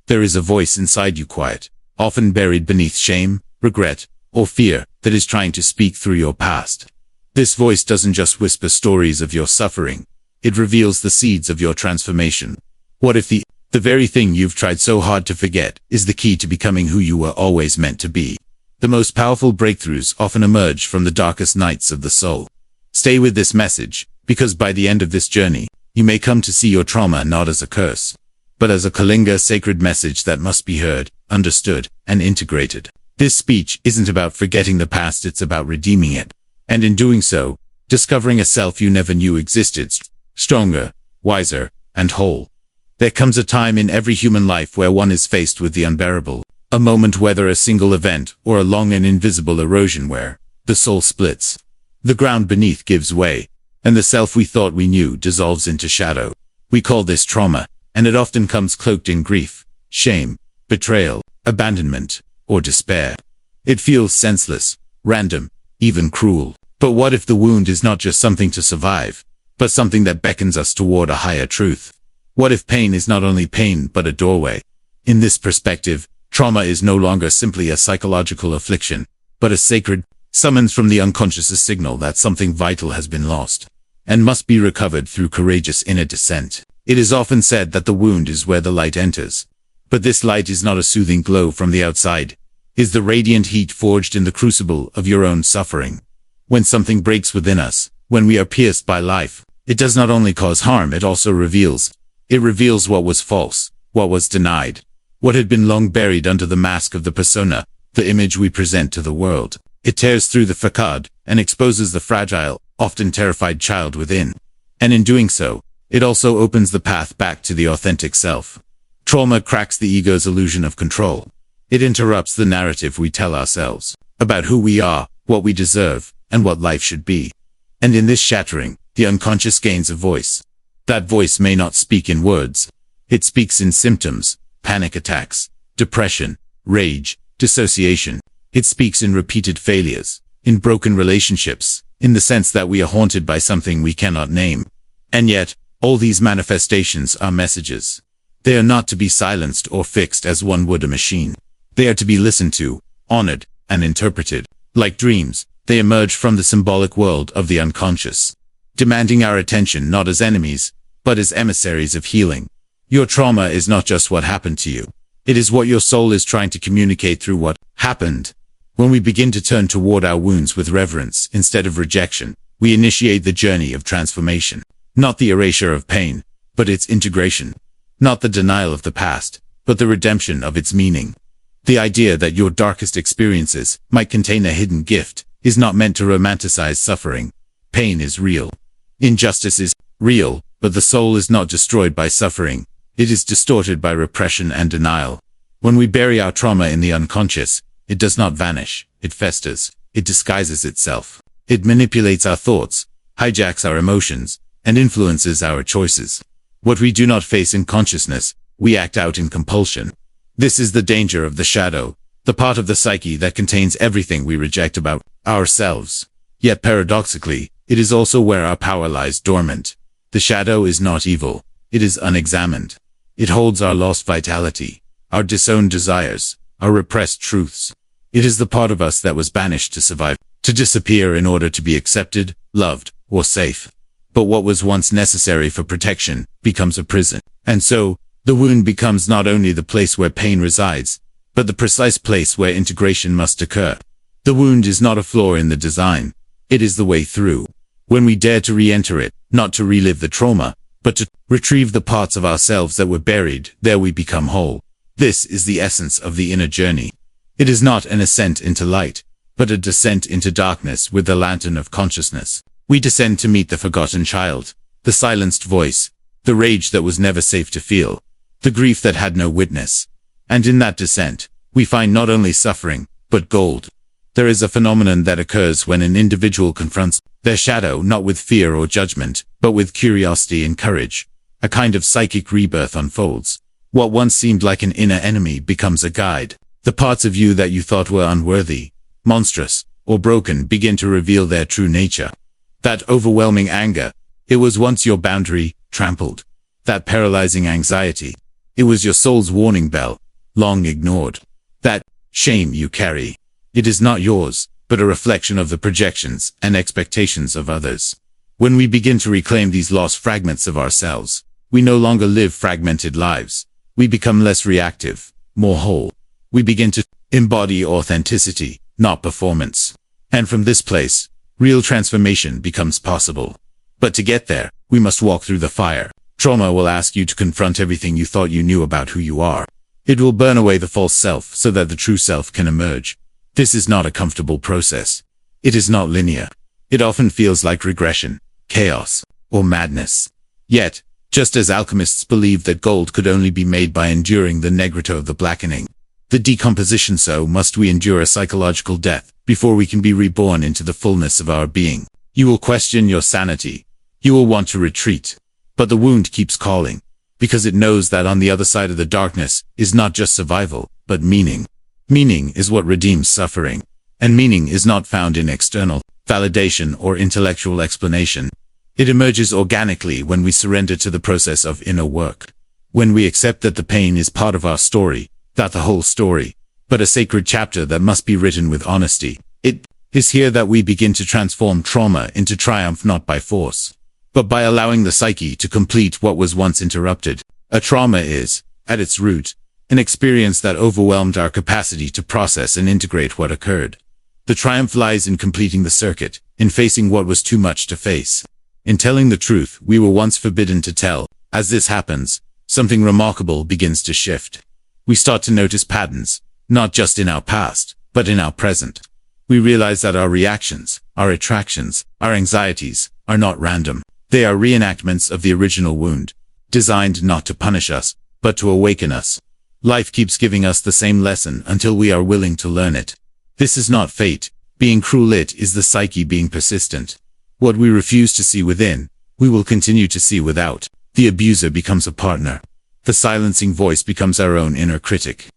There is a voice inside you quiet, often buried beneath shame, regret, or fear, that is trying to speak through your past. This voice doesn't just whisper stories of your suffering. It reveals the seeds of your transformation. What if the very thing you've tried so hard to forget is the key to becoming who you were always meant to be? The most powerful breakthroughs often emerge from the darkest nights of the soul. Stay with this message, because by the end of this journey, you may come to see your trauma not as a curse, but as a Kalinga sacred message that must be heard, understood, and integrated. This speech isn't about forgetting the past, it's about redeeming it. And in doing so, discovering a self you never knew existed, stronger, wiser, and whole. There comes a time in every human life where one is faced with the unbearable. A moment, whether a single event or a long and invisible erosion, where the soul splits. The ground beneath gives way, and the self we thought we knew dissolves into shadow. We call this trauma, and it often comes cloaked in grief, shame, betrayal, abandonment, or despair. It feels senseless, random, even cruel. But what if the wound is not just something to survive, but something that beckons us toward a higher truth? What if pain is not only pain but a doorway? In this perspective, trauma is no longer simply a psychological affliction, but a sacred summons from the unconscious, a signal that something vital has been lost, and must be recovered through courageous inner descent. It is often said that the wound is where the light enters. But this light is not a soothing glow from the outside. It is the radiant heat forged in the crucible of your own suffering. When something breaks within us, when we are pierced by life, it does not only cause harm, it also reveals. It reveals what was false, what was denied, what had been long buried under the mask of the persona, the image we present to the world. It tears through the facade and exposes the fragile, often terrified child within. And in doing so, it also opens the path back to the authentic self. Trauma cracks the ego's illusion of control. It interrupts the narrative we tell ourselves about who we are, what we deserve, and what life should be. And in this shattering, the unconscious gains a voice. That voice may not speak in words. It speaks in symptoms, panic attacks, depression, rage, dissociation. It speaks in repeated failures, in broken relationships, in the sense that we are haunted by something we cannot name. And yet, all these manifestations are messages. They are not to be silenced or fixed as one would a machine. They are to be listened to, honored, and interpreted. Like dreams, they emerge from the symbolic world of the unconscious, demanding our attention not as enemies, but as emissaries of healing. Your trauma is not just what happened to you. It is what your soul is trying to communicate through what happened. When we begin to turn toward our wounds with reverence instead of rejection, we initiate the journey of transformation. Not the erasure of pain, but its integration. Not the denial of the past, but the redemption of its meaning. The idea that your darkest experiences might contain a hidden gift is not meant to romanticize suffering. Pain is real. Injustice is real, but the soul is not destroyed by suffering. It is distorted by repression and denial. When we bury our trauma in the unconscious, it does not vanish, it festers, it disguises itself. It manipulates our thoughts, hijacks our emotions, and influences our choices. What we do not face in consciousness, we act out in compulsion. This is the danger of the shadow, the part of the psyche that contains everything we reject about ourselves. Yet paradoxically, it is also where our power lies dormant. The shadow is not evil, it is unexamined. It holds our lost vitality, our disowned desires, our repressed truths. It is the part of us that was banished to survive, to disappear in order to be accepted, loved, or safe. But what was once necessary for protection becomes a prison. And so, the wound becomes not only the place where pain resides, but the precise place where integration must occur. The wound is not a flaw in the design. It is the way through. When we dare to re-enter it, not to relive the trauma, but to retrieve the parts of ourselves that were buried, there we become whole. This is the essence of the inner journey. It is not an ascent into light, but a descent into darkness with the lantern of consciousness. We descend to meet the forgotten child, the silenced voice, the rage that was never safe to feel, the grief that had no witness. And in that descent, we find not only suffering, but gold. There is a phenomenon that occurs when an individual confronts their shadow not with fear or judgment, but with curiosity and courage. A kind of psychic rebirth unfolds. What once seemed like an inner enemy becomes a guide. The parts of you that you thought were unworthy, monstrous, or broken begin to reveal their true nature. That overwhelming anger, it was once your boundary, trampled. That paralyzing anxiety, It was your soul's warning bell, long ignored. That shame you carry, it is not yours, but a reflection of the projections and expectations of others. When we begin to reclaim these lost fragments of ourselves, we no longer live fragmented lives. We become less reactive, more whole. We begin to embody authenticity, not performance. And from this place, real transformation becomes possible. But to get there, we must walk through the fire. Trauma will ask you to confront everything you thought you knew about who you are. It will burn away the false self so that the true self can emerge. This is not a comfortable process. It is not linear. It often feels like regression, chaos, or madness. Yet, just as alchemists believed that gold could only be made by enduring the negrito of the blackening, the decomposition, so must we endure a psychological death before we can be reborn into the fullness of our being. You will question your sanity. You will want to retreat. But the wound keeps calling, because it knows that on the other side of the darkness is not just survival, but meaning. Meaning is what redeems suffering. And meaning is not found in external validation or intellectual explanation. It emerges organically when we surrender to the process of inner work. When we accept that the pain is part of our story, not the whole story, but a sacred chapter that must be written with honesty. It is here that we begin to transform trauma into triumph, not by force, but by allowing the psyche to complete what was once interrupted. A trauma is, at its root, an experience that overwhelmed our capacity to process and integrate what occurred. The triumph lies in completing the circuit, in facing what was too much to face, in telling the truth we were once forbidden to tell. As this happens, something remarkable begins to shift. We start to notice patterns, not just in our past, but in our present. We realize that our reactions, our attractions, our anxieties, are not random. They are reenactments of the original wound, designed not to punish us, but to awaken us. Life keeps giving us the same lesson until we are willing to learn it. This is not fate. Being cruel, it is the psyche being persistent. What we refuse to see within, we will continue to see without. The abuser becomes a partner. The silencing voice becomes our own inner critic.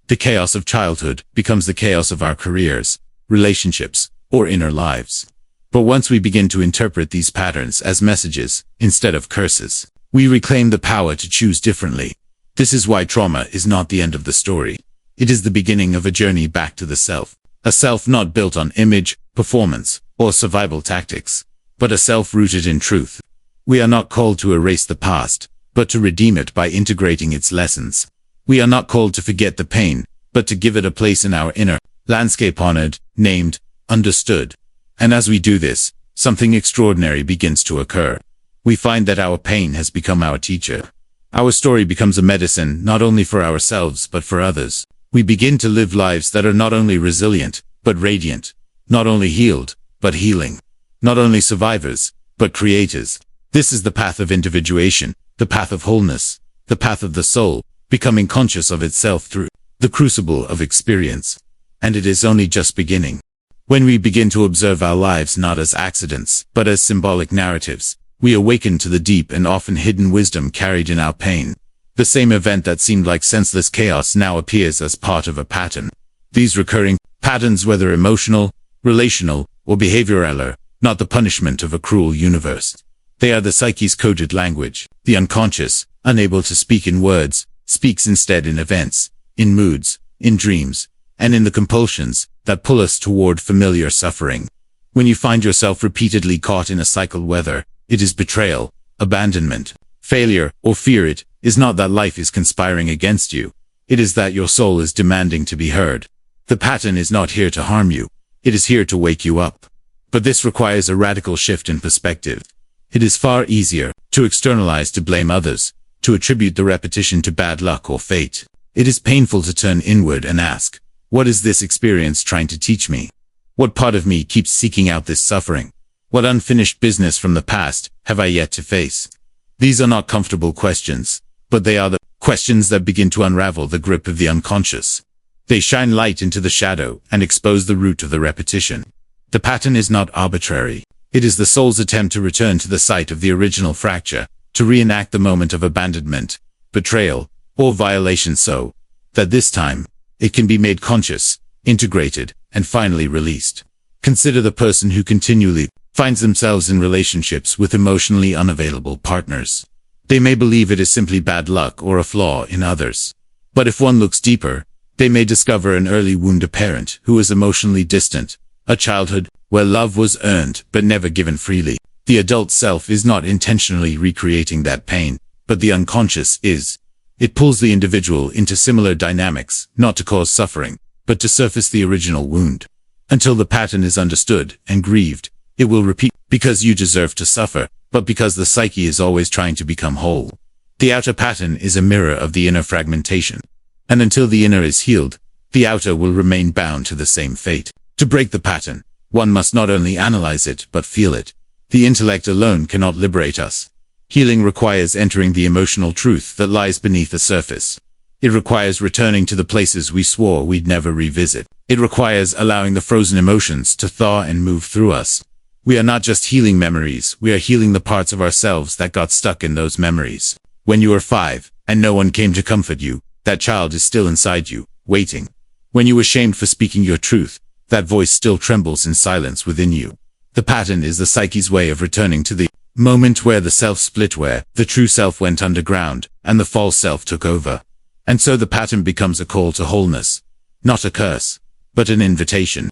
The chaos of childhood becomes the chaos of our careers, relationships, or inner lives. But once we begin to interpret these patterns as messages, instead of curses, we reclaim the power to choose differently. This is why trauma is not the end of the story. It is the beginning of a journey back to the self. A self not built on image, performance, or survival tactics, but a self rooted in truth. We are not called to erase the past, but to redeem it by integrating its lessons. We are not called to forget the pain, but to give it a place in our inner landscape, honored, named, understood. And as we do this, something extraordinary begins to occur. We find that our pain has become our teacher. Our story becomes a medicine not only for ourselves but for others. We begin to live lives that are not only resilient, but radiant. Not only healed, but healing. Not only survivors, but creators. This is the path of individuation, the path of wholeness, the path of the soul, becoming conscious of itself through the crucible of experience. And it is only just beginning. When we begin to observe our lives not as accidents, but as symbolic narratives, we awaken to the deep and often hidden wisdom carried in our pain. The same event that seemed like senseless chaos now appears as part of a pattern. These recurring patterns, whether emotional, relational, or behavioral, are not the punishment of a cruel universe. They are the psyche's coded language. The unconscious, unable to speak in words, speaks instead in events, in moods, in dreams, and in the compulsions that pull us toward familiar suffering. When you find yourself repeatedly caught in a cycle, whether it is betrayal, abandonment, failure, or fear, it is not that life is conspiring against you. It is that your soul is demanding to be heard. The pattern is not here to harm you. It is here to wake you up. But this requires a radical shift in perspective. It is far easier to externalize, to blame others, to attribute the repetition to bad luck or fate. It is painful to turn inward and ask, what is this experience trying to teach me? What part of me keeps seeking out this suffering? What unfinished business from the past have I yet to face? These are not comfortable questions, but they are the questions that begin to unravel the grip of the unconscious. They shine light into the shadow and expose the root of the repetition. The pattern is not arbitrary. It is the soul's attempt to return to the site of the original fracture, to reenact the moment of abandonment, betrayal, or violation so that this time, it can be made conscious, integrated, and finally released. Consider the person who continually finds themselves in relationships with emotionally unavailable partners. They may believe it is simply bad luck or a flaw in others. But if one looks deeper, they may discover an early wound, a parent who was emotionally distant, a childhood where love was earned but never given freely. The adult self is not intentionally recreating that pain, but the unconscious is. It pulls the individual into similar dynamics, not to cause suffering, but to surface the original wound. Until the pattern is understood and grieved, it will repeat, because you deserve to suffer, but because the psyche is always trying to become whole. The outer pattern is a mirror of the inner fragmentation. And until the inner is healed, the outer will remain bound to the same fate. To break the pattern, one must not only analyze it, but feel it. The intellect alone cannot liberate us. Healing requires entering the emotional truth that lies beneath the surface. It requires returning to the places we swore we'd never revisit. It requires allowing the frozen emotions to thaw and move through us. We are not just healing memories, we are healing the parts of ourselves that got stuck in those memories. When you were 5, and no one came to comfort you, that child is still inside you, waiting. When you were shamed for speaking your truth, that voice still trembles in silence within you. The pattern is the psyche's way of returning to the moment where the self split, where the true self went underground, and the false self took over. And so the pattern becomes a call to wholeness. Not a curse, but an invitation.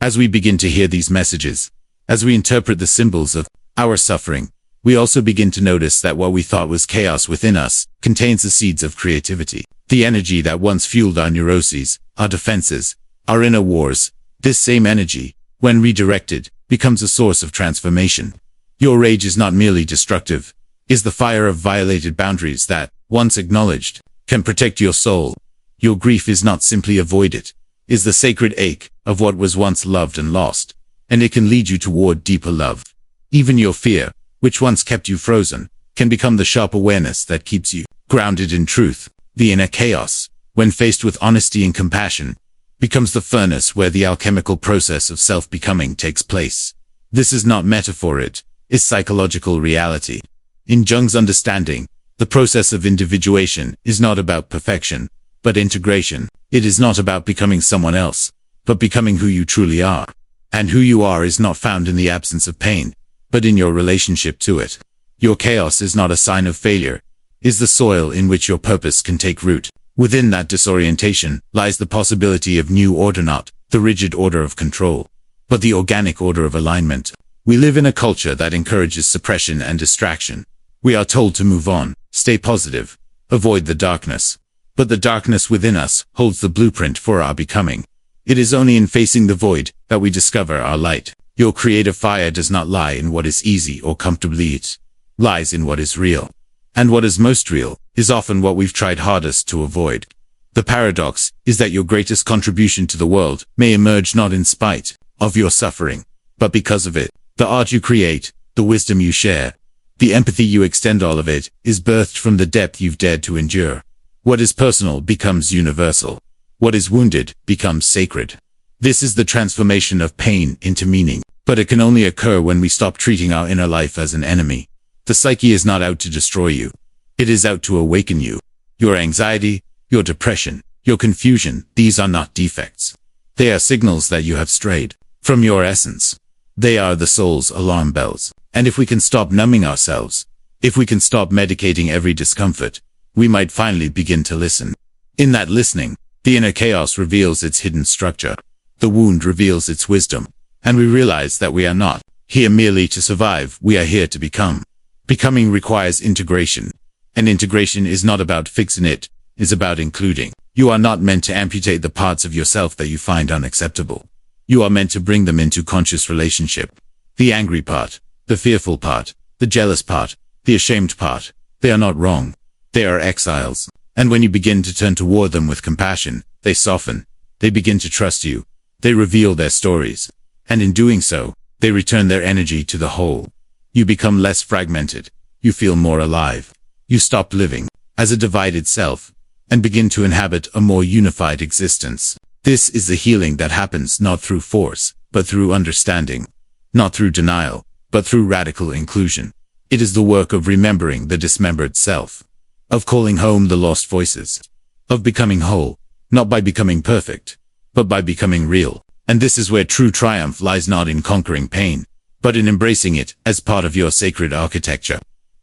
As we begin to hear these messages, as we interpret the symbols of our suffering, we also begin to notice that what we thought was chaos within us contains the seeds of creativity. The energy that once fueled our neuroses, our defenses, our inner wars, this same energy, when redirected, becomes a source of transformation. Your rage is not merely destructive, is the fire of violated boundaries that, once acknowledged, can protect your soul. Your grief is not simply avoided, is the sacred ache of what was once loved and lost, and it can lead you toward deeper love. Even your fear, which once kept you frozen, can become the sharp awareness that keeps you grounded in truth. The inner chaos, when faced with honesty and compassion, becomes the furnace where the alchemical process of self-becoming takes place. This is not metaphor, it is psychological reality. In Jung's understanding, the process of individuation is not about perfection, but integration. It is not about becoming someone else, but becoming who you truly are. And who you are is not found in the absence of pain, but in your relationship to it. Your chaos is not a sign of failure, is the soil in which your purpose can take root. Within that disorientation lies the possibility of new order, not the rigid order of control, but the organic order of alignment. We live in a culture that encourages suppression and distraction. We are told to move on, stay positive, avoid the darkness. But the darkness within us holds the blueprint for our becoming. It is only in facing the void that we discover our light. Your creative fire does not lie in what is easy or comfortably, it lies in what is real. And what is most real is often what we've tried hardest to avoid. The paradox is that your greatest contribution to the world may emerge not in spite of your suffering, but because of it. The art you create, the wisdom you share, the empathy you extend, all of it is birthed from the depth you've dared to endure. What is personal becomes universal. What is wounded becomes sacred. This is the transformation of pain into meaning, but it can only occur when we stop treating our inner life as an enemy. The psyche is not out to destroy you. It is out to awaken you. Your anxiety, your depression, your confusion, these are not defects. They are signals that you have strayed from your essence. They are the soul's alarm bells. And if we can stop numbing ourselves, if we can stop medicating every discomfort, we might finally begin to listen. In that listening, the inner chaos reveals its hidden structure. The wound reveals its wisdom. And we realize that we are not here merely to survive, we are here to become. Becoming requires integration. And integration is not about fixing it, it's about including. You are not meant to amputate the parts of yourself that you find unacceptable. You are meant to bring them into conscious relationship. The angry part, the fearful part, the jealous part, the ashamed part, they are not wrong. They are exiles. And when you begin to turn toward them with compassion, they soften. They begin to trust you. They reveal their stories. And in doing so, they return their energy to the whole. You become less fragmented. You feel more alive. You stop living as a divided self and begin to inhabit a more unified existence. This is the healing that happens not through force, but through understanding. Not through denial, but through radical inclusion. It is the work of remembering the dismembered self, of calling home the lost voices, of becoming whole, not by becoming perfect, but by becoming real. And this is where true triumph lies, not in conquering pain, but in embracing it as part of your sacred architecture.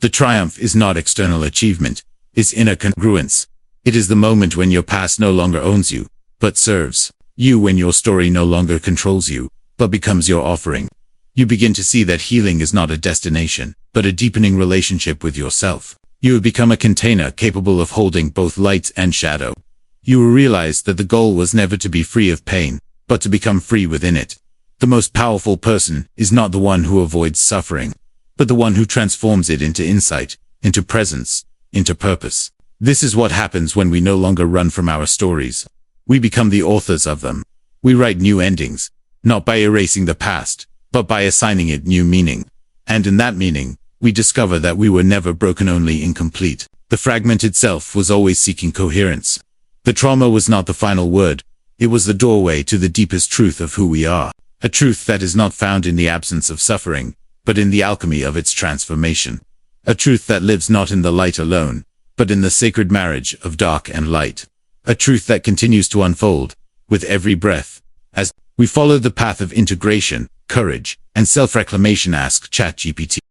The triumph is not external achievement, it's inner congruence. It is the moment when your past no longer owns you, but serves you, when your story no longer controls you, but becomes your offering. You begin to see that healing is not a destination, but a deepening relationship with yourself. You have become a container capable of holding both light and shadow. You will realize that the goal was never to be free of pain, but to become free within it. The most powerful person is not the one who avoids suffering, but the one who transforms it into insight, into presence, into purpose. This is what happens when we no longer run from our stories. We become the authors of them. We write new endings, not by erasing the past, but by assigning it new meaning. And in that meaning, we discover that we were never broken, only incomplete. The fragment itself was always seeking coherence. The trauma was not the final word. It was the doorway to the deepest truth of who we are. A truth that is not found in the absence of suffering, but in the alchemy of its transformation. A truth that lives not in the light alone, but in the sacred marriage of dark and light. A truth that continues to unfold, with every breath. As we follow the path of integration, courage, and self-reclamation, ask ChatGPT.